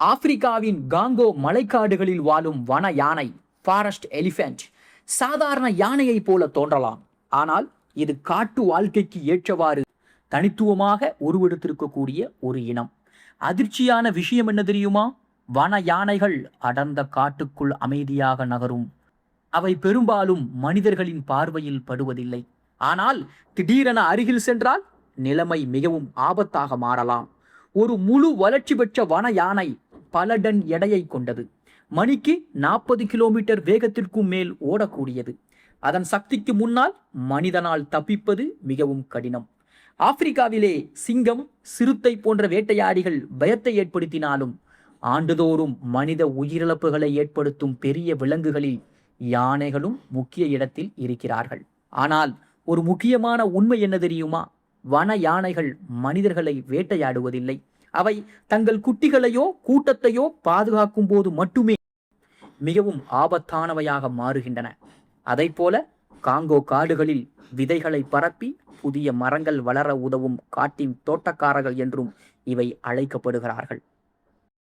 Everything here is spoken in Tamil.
ஆப்பிரிக்காவின் காங்கோ மலைக்காடுகளில் வாழும் வன யானை ஃபாரஸ்ட் எலிஃபென்ட் சாதாரண யானையை போல தோன்றலாம். ஆனால் இது காட்டு வாழ்க்கைக்கு ஏற்றவாறு தனித்துவமாக உருவெடுத்திருக்கக்கூடிய ஒரு இனம். அதிர்ச்சியான விஷயம் என்ன தெரியுமா? வன யானைகள் அடர்ந்த காட்டுக்குள் அமைதியாக நகரும். அவை பெரும்பாலும் மனிதர்களின் பார்வையில் படுவதில்லை. ஆனால் திடீரென அருகில் சென்றால் நிலைமை மிகவும் ஆபத்தாக மாறலாம். ஒரு முழு வளர்ச்சி பெற்ற வன யானை பல டன் எடையை கொண்டது. மணிக்கு 40 கிலோமீட்டர் வேகத்திற்கும் மேல் ஓடக்கூடியது. அதன் சக்திக்கு முன்னால் மனிதனால் தப்பிப்பது மிகவும் கடினம். ஆப்பிரிக்காவிலே சிங்கம், சிறுத்தை போன்ற வேட்டையாடிகள் பயத்தை ஏற்படுத்தினாலும் ஆண்டுதோறும் மனித உயிரிழப்புகளை ஏற்படுத்தும் பெரிய விலங்குகளில் யானைகளும் முக்கிய இடத்தில் இருக்கிறார்கள். ஆனால் ஒரு முக்கியமான உண்மை என்ன தெரியுமா? வன யானைகள் மனிதர்களை வேட்டையாடுவதில்லை. அவை தங்கள் குட்டிகளையோ கூட்டத்தையோ பாதுகாக்கும் போது மட்டுமே மிகவும் ஆபத்தானவையாக மாறுகின்றன. அதை போல காங்கோ காடுகளில் விதைகளை பரப்பி புதிய மரங்கள் வளர உதவும் காட்டின் தோட்டக்காரர்கள் என்றும் இவை அழைக்கப்படுகிறார்கள்.